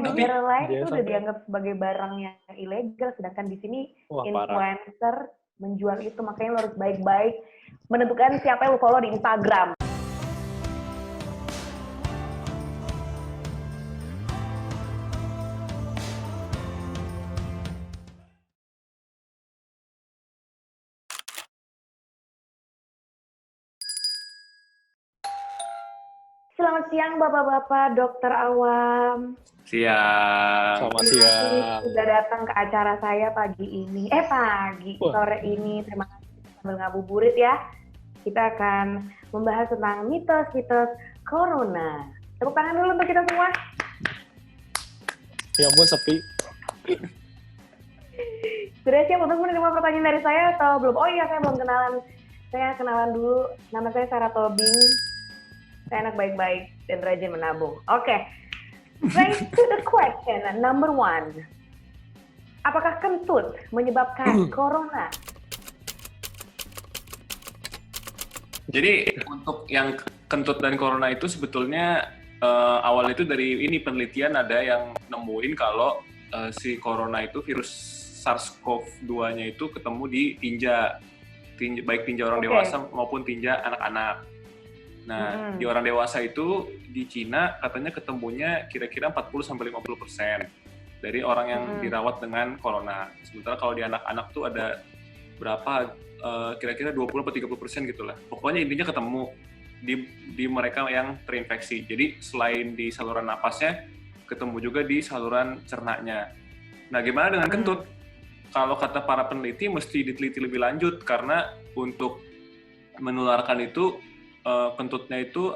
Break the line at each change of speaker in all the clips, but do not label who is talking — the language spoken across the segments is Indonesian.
negara lain itu udah
sampai
dianggap sebagai barang yang ilegal, sedangkan di sini
wah parah.
influencer menjual itu, makanya lo harus baik-baik menentukan siapa yang lo follow di Instagram. Selamat siang Bapak-Bapak Dokter Awam.
Siang.
Selamat siang.
Sudah datang ke acara saya pagi ini. Sore ini. Terima kasih sambil ngabuburit ya. Kita akan membahas tentang mitos-mitos corona. Tepuk tangan dulu untuk kita semua.
Ya ampun, sepi.
Sudah siap untuk menerima pertanyaan dari saya atau belum? Oh iya, saya belum kenalan. Saya kenalan dulu. Nama saya Sarah Tobing. Saya anak baik-baik dan rajin menabung. Oke. Straight to the question. Number 1. Apakah kentut menyebabkan corona?
Jadi untuk yang kentut dan corona itu sebetulnya awal itu dari ini penelitian ada yang nemuin kalau si corona itu virus SARS-CoV-2-nya itu ketemu di tinja baik tinja orang dewasa maupun tinja anak-anak. Nah, di orang dewasa itu di Cina katanya ketemunya kira-kira 40-50% dari orang yang dirawat dengan corona. Sementara kalau di anak-anak tuh ada berapa kira-kira 20-30% gitulah. Pokoknya intinya ketemu di mereka yang terinfeksi. Jadi selain di saluran napasnya, ketemu juga di saluran cernanya. Nah, gimana dengan kentut? Kalau kata para peneliti mesti diteliti lebih lanjut karena untuk menularkan itu kentutnya itu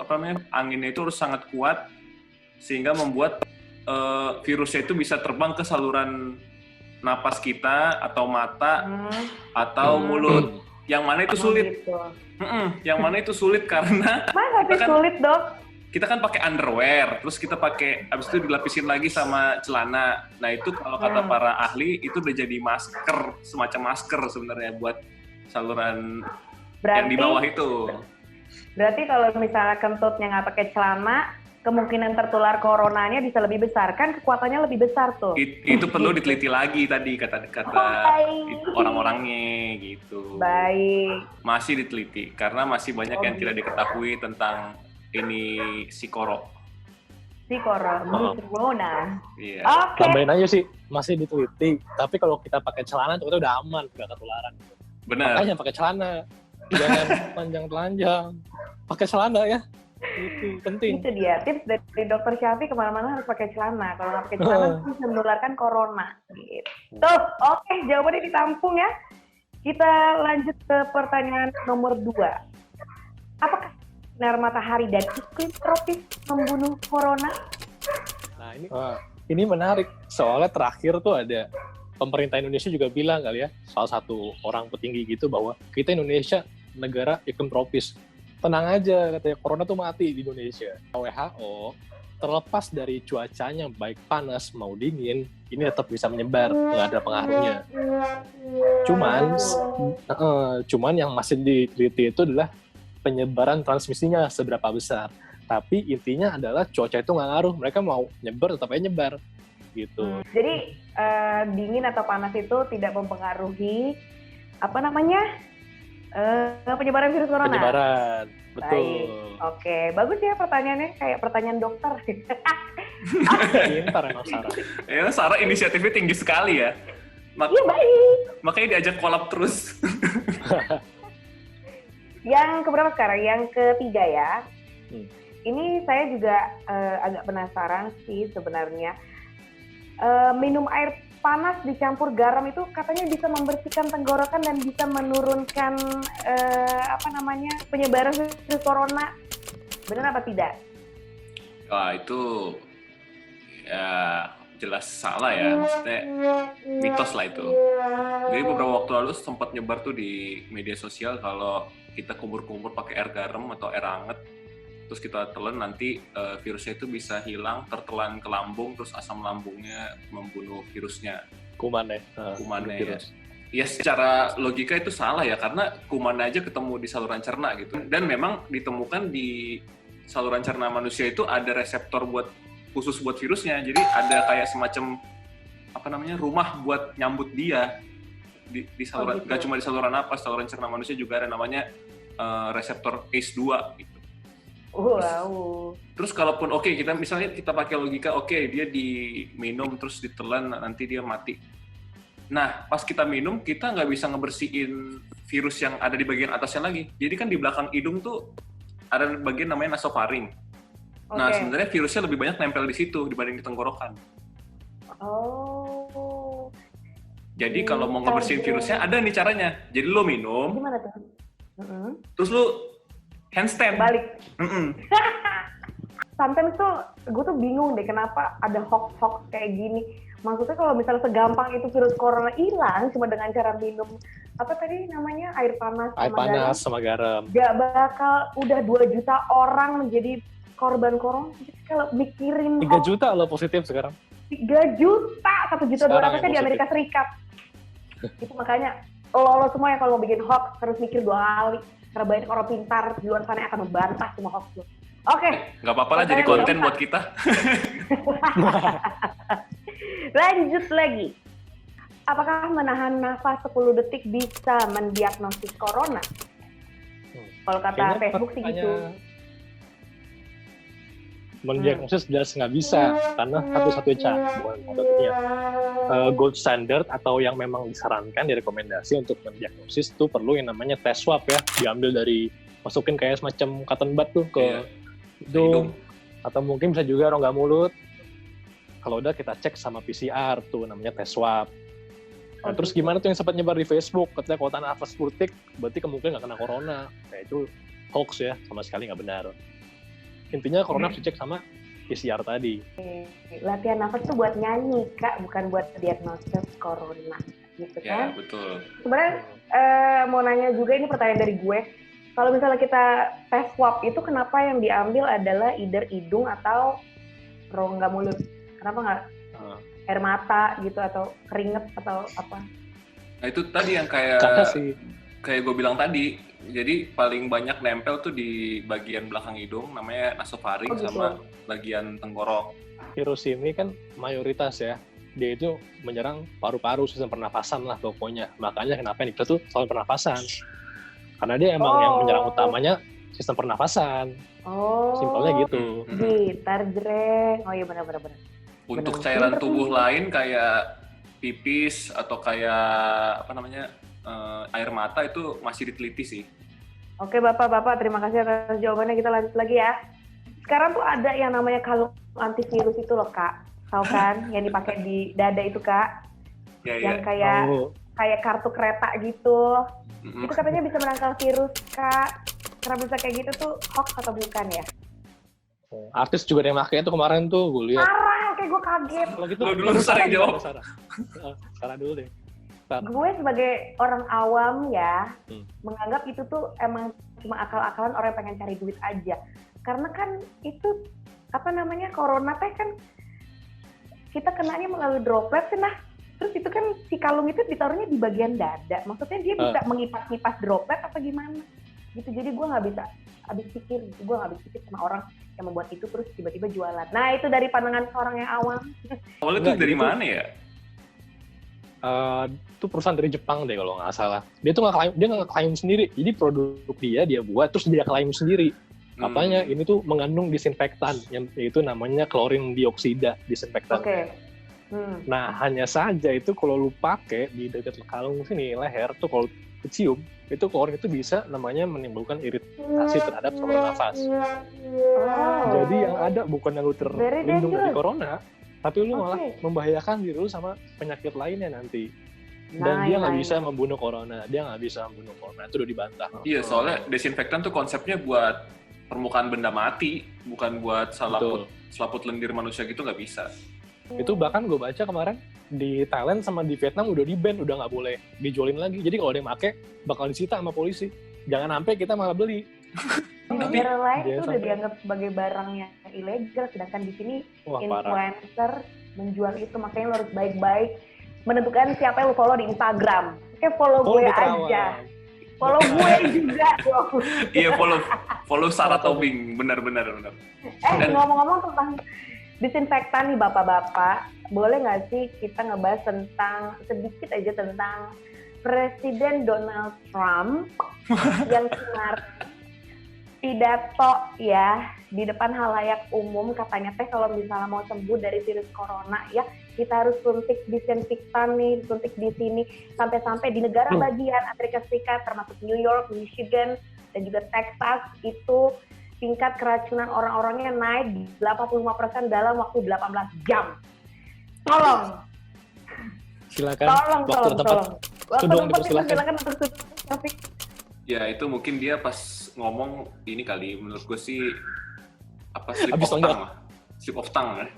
anginnya itu harus sangat kuat sehingga membuat virusnya itu bisa terbang ke saluran napas kita atau mata atau mulut. Yang mana itu sulit?
Gitu.
Yang mana itu sulit karena
Masa sulit, Dok?
Kita kan pakai underwear, terus kita pakai abis itu dilapisin lagi sama celana. Nah itu kalau kata para ahli itu udah jadi masker, semacam masker sebenarnya buat saluran yang di bawah itu.
Berarti kalau misalnya kentutnya nggak pakai celana, kemungkinan tertular coronanya bisa lebih besar, kan kekuatannya lebih besar tuh.
Itu perlu diteliti lagi tadi kata orang-orangnya gitu.
Baik.
Masih diteliti karena masih banyak yang tidak diketahui tentang ini si corona. Iya.
Oke.
Tambahin aja sih, masih diteliti. Tapi kalau kita pakai celana itu udah aman, nggak ketularan.
Benar.
Makanya pakai celana, jangan panjang-panjang. Pakai celana ya. Itu penting.
Itu dia tips dari Dokter Syafi, kemana-mana harus pakai celana. Kalau nggak pakai celana bisa menularkan corona. Gitu. Oke, jawabannya ditampung ya. Kita lanjut ke pertanyaan nomor 2. Apakah sinar matahari dan iklim tropis membunuh corona?
Nah ini menarik. Soalnya terakhir tuh ada pemerintah Indonesia juga bilang kali ya, salah satu orang petinggi gitu bahwa kita Indonesia negara iklim tropis. Tenang aja, katanya corona tuh mati di Indonesia. WHO terlepas dari cuacanya baik panas mau dingin, ini tetap bisa menyebar, nggak ada pengaruhnya. Cuman yang masih diteliti itu adalah penyebaran transmisinya seberapa besar. Tapi intinya adalah cuaca itu nggak ngaruh, mereka mau nyebar tetap aja nyebar gitu.
Jadi dingin atau panas itu tidak mempengaruhi penyebaran virus corona.
Penyebaran, betul.
Baik. Oke, bagus ya pertanyaannya, kayak pertanyaan dokter.
Pintar emang Sarah.
Ya, Sarah inisiatifnya tinggi sekali ya.
Iya, baik.
Makanya diajak collab terus.
Yang keberapa sekarang? Yang ketiga ya. Ini saya juga agak penasaran sih sebenarnya. Minum air panas dicampur garam itu katanya bisa membersihkan tenggorokan dan bisa menurunkan penyebaran virus corona. Benar apa tidak?
Wah, itu ya jelas salah ya, maksudnya mitos lah itu. Jadi beberapa waktu lalu sempat nyebar tuh di media sosial kalau kita kumur-kumur pakai air garam atau air hangat, terus kita telan nanti virusnya itu bisa hilang, tertelan ke lambung, terus asam lambungnya membunuh virusnya.
Kumannya
ya. Ya secara logika itu salah ya, karena kuman aja ketemu di saluran cerna gitu. Dan memang ditemukan di saluran cerna manusia itu ada reseptor buat khusus buat virusnya. Jadi ada kayak semacam rumah buat nyambut dia di saluran.
gitu.
Gak cuma di saluran napas, saluran cerna manusia juga ada namanya reseptor ACE2 gitu.
Wow.
Terus kalaupun kita misalnya kita pakai logika dia diminum terus ditelan nanti dia mati. Nah, pas kita minum, kita nggak bisa ngebersihin virus yang ada di bagian atasnya lagi. Jadi kan di belakang hidung tuh ada bagian namanya nasofaring. Nah, sebenarnya virusnya lebih banyak nempel di situ dibanding di tenggorokan.
Oh.
Jadi kalau mau ngebersihin virusnya, ada nih caranya. Jadi lo minum,
Gimana tuh?
terus lo handstand.
Balik. Sometimes tuh gue tuh bingung deh kenapa ada hoax kayak gini. Maksudnya kalau misalnya segampang itu virus corona hilang cuma dengan cara minum apa tadi namanya air panas
sama garam.
Gak bakal udah 2 juta orang menjadi korban corona. Kalau mikirin
3 juta lo positif sekarang.
3 juta, 1 juta 200 di Amerika Serikat. Itu makanya lo semua yang kalau mau bikin hoax harus mikir 2 kali. Karena banyak orang pintar di luar sana yang akan membantah semua hoax lo. Oke.
Nggak apa-apa lah jadi konten buat kita.
Lanjut lagi. Apakah menahan nafas 10 detik bisa mendiagnosis corona? Kalau kata Facebook sih gitu.
Mendiagnosis jelas nggak bisa, karena satu-satunya cara, bukan satu-satunya. Gold standard atau yang memang disarankan, direkomendasi untuk mendiagnosis itu perlu yang namanya tes swab ya. Diambil dari, masukin kayak semacam cotton bud tuh ke hidung. Atau mungkin bisa juga rongga mulut. Kalau udah kita cek sama PCR tuh namanya tes swab. Nah, terus gimana tuh yang sempat nyebar di Facebook, katanya kalau tanah nafas 10 detik berarti kemungkinan nggak kena corona. Nah itu hoax ya, sama sekali nggak benar. Intinya corona harus dicek sama PCR tadi.
Latihan nafas tuh buat nyanyi Kak, bukan buat diagnosis corona gitu kan?
Ya betul.
Sebenarnya mau nanya juga, ini pertanyaan dari gue. Kalau misalnya kita tes swab itu kenapa yang diambil adalah either hidung atau rongga mulut? Kenapa nggak air mata gitu atau keringet atau apa?
Nah itu tadi yang kayak gue bilang tadi. Jadi paling banyak nempel tuh di bagian belakang hidung, namanya nasofaring sama bagian tenggorok.
Virus ini kan mayoritas ya, dia itu menyerang paru-paru, sistem pernafasan lah pokoknya. Makanya kenapa yang dikira tuh saluran pernafasan. Karena dia emang yang menyerang utamanya sistem pernafasan. Simpelnya gitu.
Gitar jreng. Oh iya benar.
Untuk cairan tubuh lain kayak pipis atau kayak air mata itu masih diteliti sih.
Oke Bapak, terima kasih atas jawabannya. Kita lanjut lagi ya. Sekarang tuh ada yang namanya kalung antivirus itu loh Kak. Tahu kan? Yang dipakai di dada itu Kak. Yang kayak kartu kereta gitu. Itu katanya bisa menangkal virus Kak. Karena bisa kayak gitu tuh hoax atau bukan ya?
Artis juga ada yang pakai itu kemarin tuh, gue lihat.
Parah, kayak gue kaget.
Kalau gitu,
dulu Sarah jawab.
Sarah dulu deh.
Gue sebagai orang awam ya, menganggap itu tuh emang cuma akal-akalan orang yang pengen cari duit aja. Karena kan itu, corona teh kan kita kenanya melalui droplet kan, terus itu kan si kalung itu ditaruhnya di bagian dada. Maksudnya dia bisa mengipas-ngipas droplet apa gimana? Gitu, jadi gue nggak bisa habis pikir sama orang yang membuat itu terus tiba-tiba jualan. Nah itu dari pandangan seorang yang awam.
Awalnya itu dari mana ya?
Itu perusahaan dari Jepang deh kalau nggak salah. Dia tuh nggak klaim sendiri. Jadi produk dia buat terus dia klaim sendiri. Katanya ini tuh mengandung disinfektan, yaitu namanya klorin dioksida disinfektan. Nah hanya saja itu kalau lu pakai di dekat kalung sini leher tuh kalau kecium itu klorin itu bisa namanya menimbulkan iritasi terhadap saluran nafas. Jadi yang ada bukan yang lu terlindung dari corona, tapi lu malah membahayakan diri lu sama penyakit lainnya nanti. Dan dia nggak bisa membunuh corona, itu udah dibantah.
Iya, soalnya desinfektan tuh konsepnya buat permukaan benda mati, bukan buat selaput lendir manusia gitu, nggak bisa.
Itu bahkan gue baca kemarin di Thailand sama di Vietnam udah di-ban, udah nggak boleh dijualin lagi. Jadi kalau ada yang make bakal disita sama polisi. Jangan sampai kita malah beli.
Di negara lain itu udah dianggap sebagai barang yang ilegal, sedangkan di sini influencer menjual itu. Makanya lo harus baik-baik menentukan siapa yang lo follow di Instagram. Oke, follow gue aja. Follow gue juga dong. Iya,
follow Sarah Tobing, benar.
Ngomong-ngomong tentang disinfektan nih bapak-bapak, boleh nggak sih kita ngebahas sedikit aja tentang Presiden Donald Trump yang kemarin pidato ya di depan halayak umum, katanya teh kalau misalnya mau sembuh dari virus corona ya kita harus suntik disinfektan nih, suntik di sini, sampai-sampai di negara bagian Amerika Serikat termasuk New York, Michigan dan juga Texas itu tingkat keracunan orang-orangnya naik 85% dalam waktu 18 jam. Tolong.
Silakan.
Tolong. Waktu
Dong,
tempat
silakan.
silakan untuk Taufik.
Ya itu mungkin dia pas ngomong ini kali, menurut gue sih slip
Habis
of
tonjok.
tongue lah. Slip of tongue kan.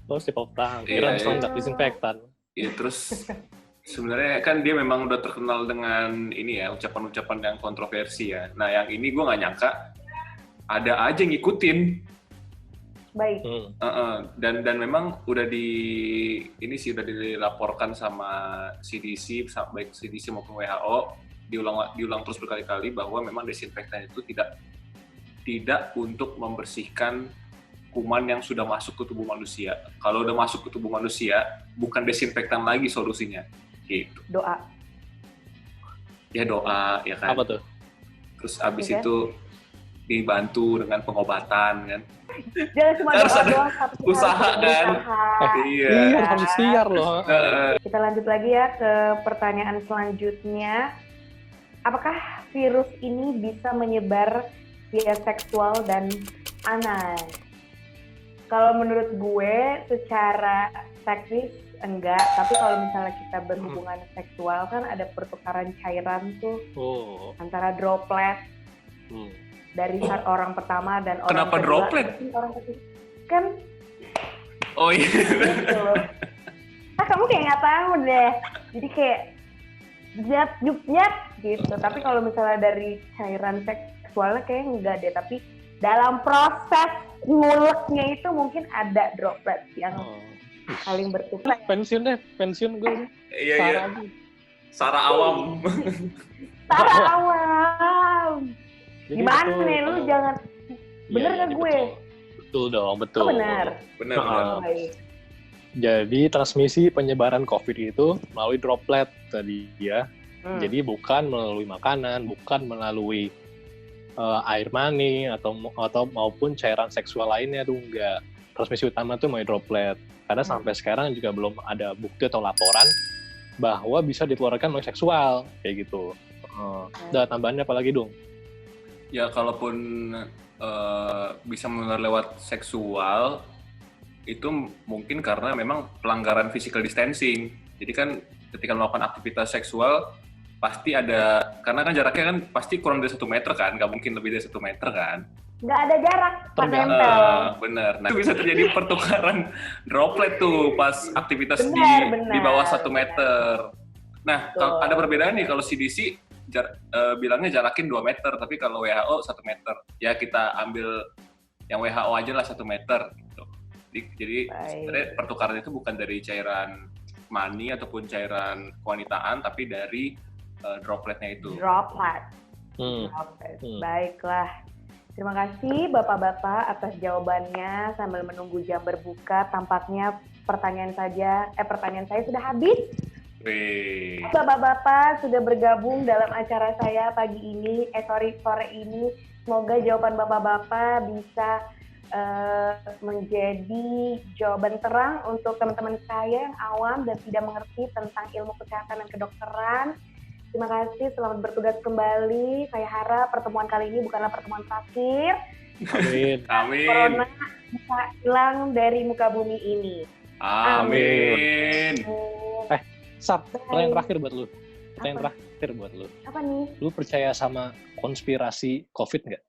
Oh, slip of tongue.
Iya,
Kira tonjok disinfektan.
Ya terus sebenarnya kan dia memang udah terkenal dengan ini ya, ucapan-ucapan yang kontroversi ya. Nah yang ini gue nggak nyangka ada aja ngikutin.
Baik.
Dan memang udah udah dilaporkan sama CDC, baik CDC maupun WHO, diulang terus berkali-kali bahwa memang desinfektan itu tidak untuk membersihkan kuman yang sudah masuk ke tubuh manusia. Kalau udah masuk ke tubuh manusia, bukan desinfektan lagi solusinya. Gitu.
Doa.
Ya doa, ya kan.
Apa tuh?
Terus abis
Oke.
itu dibantu dengan pengobatan kan.
Jangan cuma
Harus
doa
ada
doang, tapi kita
usaha,
harus
kan?
berusaha.
Iya.
Iya, harus ikhtiar loh.
Kita lanjut lagi ya ke pertanyaan selanjutnya. Apakah virus ini bisa menyebar via seksual dan anal? Kalau menurut gue secara teknis enggak, tapi kalau misalnya kita berhubungan seksual kan ada pertukaran cairan tuh
Oh.
antara droplet dari orang pertama dan orang
Kenapa
kedua.
droplet?
Orang ketiga. Kan
Oh iya.
gitu loh. Kamu kayak nggak tahu deh. Jadi kayak jat gitu. Tapi kalau misalnya dari cairan seksualnya kayak enggak deh. Tapi dalam proses nguleknya itu mungkin ada droplet yang saling bertukar.
Pensiun gue.
Iya.
Sarah aja.
Sarah awam.
Sarah awam.
Jadi
Gimana
betul.
nih lu jangan bener
Iya,
nggak gue?
Betul dong, betul.
Oh, benar.
Benar.
Oh, baik.
Jadi transmisi penyebaran COVID itu melalui droplet tadi ya. Jadi bukan melalui makanan, bukan melalui air mani atau maupun cairan seksual lainnya tuh enggak. Transmisi utama tuh melalui droplet. Karena sampai sekarang juga belum ada bukti atau laporan bahwa bisa ditularkan melalui seksual kayak gitu. Ada tambahannya apa lagi dong?
Ya kalaupun bisa menular lewat seksual itu mungkin karena memang pelanggaran physical distancing. Jadi kan ketika melakukan aktivitas seksual pasti ada, karena kan jaraknya kan pasti kurang dari 1 meter kan, nggak mungkin lebih dari 1 meter kan.
Nggak ada jarak, pas
Tergantung.
nempel.
Bener. Nah itu bisa terjadi pertukaran droplet tuh pas aktivitas
Benar.
di bawah 1 meter. Nah
Betul.
ada perbedaan nih kalau CDC bilangnya jarakin 2 meter, tapi kalau WHO 1 meter. Ya kita ambil yang WHO aja lah 1 meter. Gitu. Jadi sebenarnya pertukaran itu bukan dari cairan mani ataupun cairan kewanitaan, tapi dari dropletnya itu.
Droplet.
Hmm.
Baiklah. Terima kasih Bapak-Bapak atas jawabannya. Sambil menunggu jam berbuka, tampaknya pertanyaan saya sudah habis.
Wih.
Bapak-bapak sudah bergabung dalam acara saya pagi ini, sore ini. Semoga jawaban bapak-bapak bisa menjadi jawaban terang untuk teman-teman saya yang awam dan tidak mengerti tentang ilmu kesehatan dan kedokteran. Terima kasih, selamat bertugas kembali. Saya harap pertemuan kali ini bukanlah pertemuan terakhir.
Amin.
Amin.
Corona bisa hilang dari muka bumi ini.
Amin.
Sar, pertanyaan terakhir buat lu. Pertanyaan terakhir buat lu.
Apa nih?
Lu percaya sama konspirasi COVID nggak?